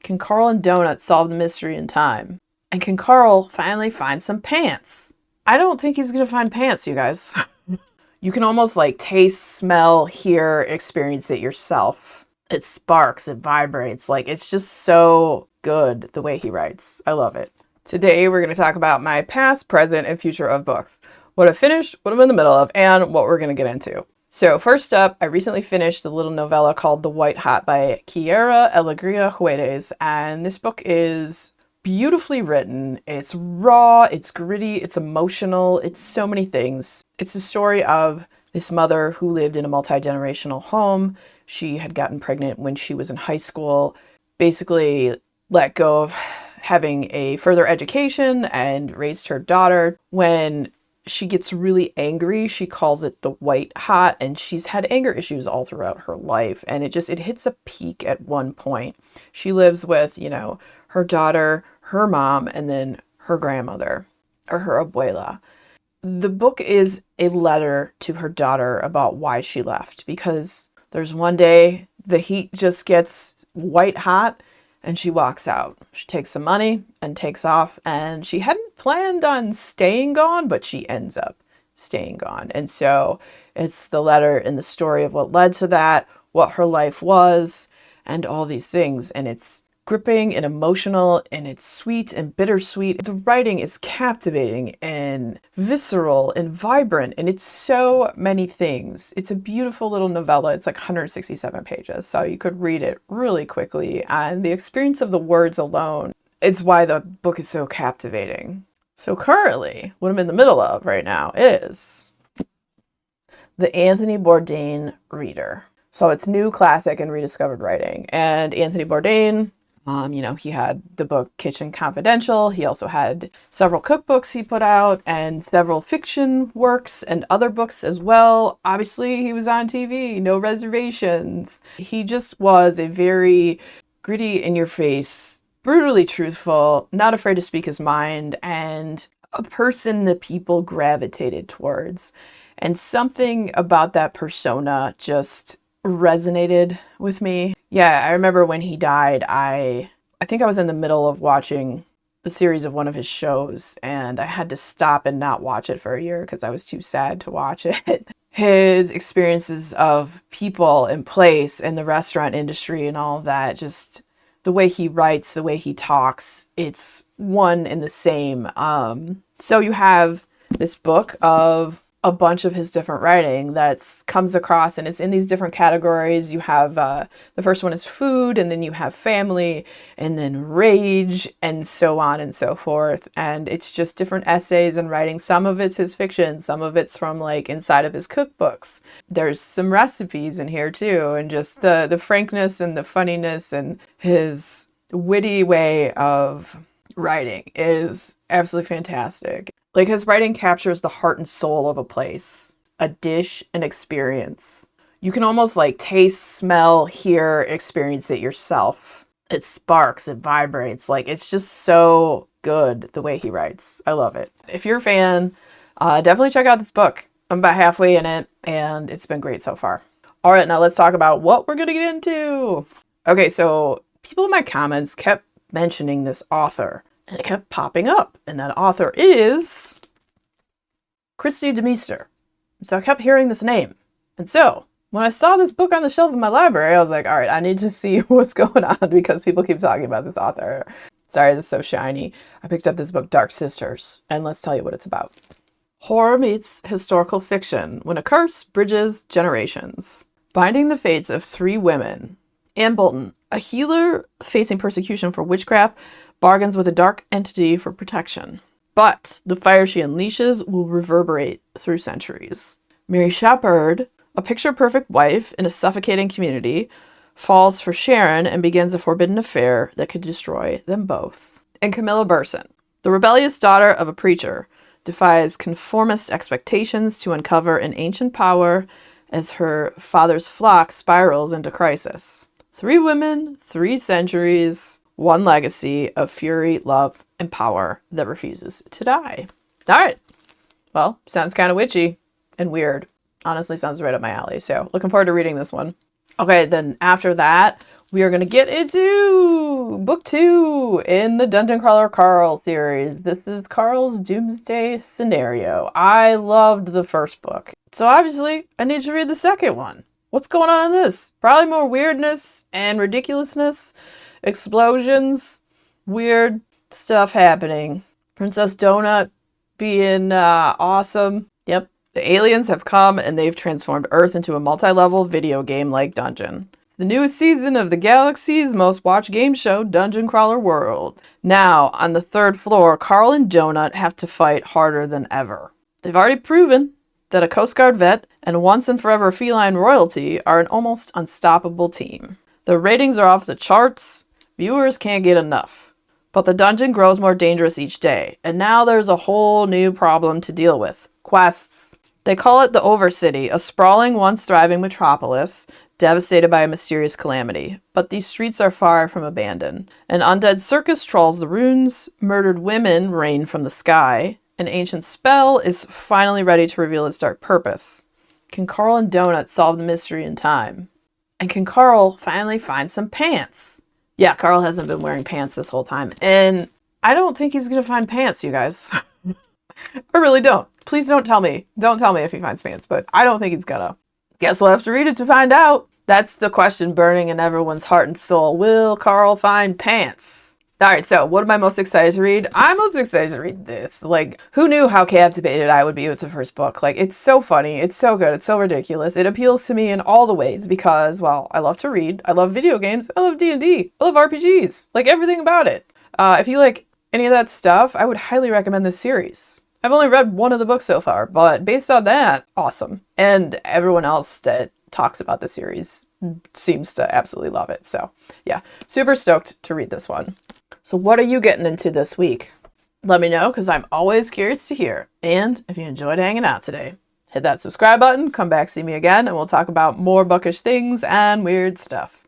Can Carl and Donut solve the mystery in time? And can Carl finally find some pants? I don't think he's going to find pants, you guys. You can almost like taste, smell, hear, experience it yourself. It sparks, it vibrates. Like, it's just so good the way he writes. I love it. Today, we're going to talk about my past, present, and future of books. What I've finished, what I'm in the middle of, and what we're going to get into. So first up, I recently finished the little novella called The White Hat by Quiara Alegría Juedes, and this book is beautifully written. It's raw, it's gritty, it's emotional, it's so many things. It's a story of this mother who lived in a multi-generational home. She had gotten pregnant when she was in high school, basically let go of having a further education and raised her daughter. When she gets really angry, she calls it the white hot, and she's had anger issues all throughout her life. And it hits a peak at one point. She lives with, her daughter, her mom, and then her grandmother, or her abuela. The book is a letter to her daughter about why she left, because there's one day the heat just gets white hot and she walks out. She takes some money and takes off, and she hadn't planned on staying gone, but she ends up staying gone. And so it's the letter and the story of what led to that, what her life was, and all these things. And it's gripping and emotional, and it's sweet and bittersweet. The writing is captivating and visceral and vibrant, and it's so many things. It's a beautiful little novella. It's like 167 pages, so you could read it really quickly, and the experience of the words alone, it's why the book is so captivating. So currently, what I'm in the middle of right now is the Anthony Bourdain Reader. So it's new, classic, and rediscovered writing. And Anthony Bourdain, he had the book Kitchen Confidential. He also had several cookbooks he put out and several fiction works and other books as well. Obviously, he was on TV, No Reservations. He just was a very gritty, in-your-face, brutally truthful, not afraid to speak his mind, and a person that people gravitated towards. And something about that persona just resonated with me. Yeah, I remember when he died, I think I was in the middle of watching the series of one of his shows, and I had to stop and not watch it for a year because I was too sad to watch it. His experiences of people and place and the restaurant industry and all of that, just the way he writes, the way he talks, it's one and the same. So you have this book of a bunch of his different writing that comes across, and it's in these different categories. You have the first one is food, and then you have family, and then rage, and so on and so forth. And it's just different essays and writing. Some of it's his fiction, some of it's from like inside of his cookbooks. There's some recipes in here too, and just the frankness and the funniness and his witty way of writing is absolutely fantastic. Like, his writing captures the heart and soul of a place, a dish, an experience. You can almost like taste, smell, hear, experience it yourself. It sparks, it vibrates. Like, it's just so good the way he writes. I love it. If you're a fan, definitely check out this book. I'm about halfway in it, and it's been great so far. All right, now let's talk about what we're going to get into. Okay, so people in my comments kept mentioning this author, and it kept popping up, and that author is Christy DeMeester. So I kept hearing this name. And so when I saw this book on the shelf in my library, I was like, all right, I need to see what's going on because people keep talking about this author. Sorry, this is so shiny. I picked up this book, Dark Sisters, and let's tell you what it's about. Horror meets historical fiction when a curse bridges generations. Binding the fates of three women. Anne Bolton, a healer facing persecution for witchcraft, bargains with a dark entity for protection. But the fire she unleashes will reverberate through centuries. Mary Shepard, a picture-perfect wife in a suffocating community, falls for Sharon and begins a forbidden affair that could destroy them both. And Camilla Burson, the rebellious daughter of a preacher, defies conformist expectations to uncover an ancient power as her father's flock spirals into crisis. 3 women, 3 centuries, 1 legacy of fury, love, and power that refuses to die. All right. Well, sounds kind of witchy and weird. Honestly, sounds right up my alley. So looking forward to reading this one. Okay, then after that, We are going to get into book 2 in the Dungeon Crawler Carl series. This is Carl's Doomsday Scenario. I loved the first book, so obviously I need to read the second one. What's going on in this? Probably more weirdness and ridiculousness, explosions, weird stuff happening. Princess Donut being awesome. Yep, the aliens have come and they've transformed Earth into a multi-level video game-like dungeon. The newest season of the galaxy's most watched game show, Dungeon Crawler World. Now, on the 3rd floor, Carl and Donut have to fight harder than ever. They've already proven that a Coast Guard vet and once and forever feline royalty are an almost unstoppable team. The ratings are off the charts, viewers can't get enough. But the dungeon grows more dangerous each day, and now there's a whole new problem to deal with. Quests. They call it the Overcity, a sprawling, once thriving metropolis, devastated by a mysterious calamity. But these streets are far from abandoned. An undead circus trolls the runes, murdered women rain from the sky, an ancient spell is finally ready to reveal its dark purpose. Can Carl and Donut solve the mystery in time? And can Carl finally find some pants? Yeah, Carl hasn't been wearing pants this whole time, and I don't think he's gonna find pants, you guys. I really don't. Please don't tell me. Don't tell me if he finds pants, but I don't think he's gonna. Guess we'll have to read it to find out. That's the question burning in everyone's heart and soul. Will Carl find pants? Alright, so what am I most excited to read? I'm most excited to read this. Like, who knew how captivated I would be with the first book? Like, it's so funny, it's so good, it's so ridiculous. It appeals to me in all the ways because, well, I love to read, I love video games, I love D&D, I love RPGs, like everything about it. If you like any of that stuff, I would highly recommend this series. I've only read one of the books so far, but based on that, awesome. And everyone else that talks about the series seems to absolutely love it. So yeah, super stoked to read this one. So what are you getting into this week? Let me know, because I'm always curious to hear. And if you enjoyed hanging out today, hit that subscribe button, come back, see me again, and we'll talk about more bookish things and weird stuff.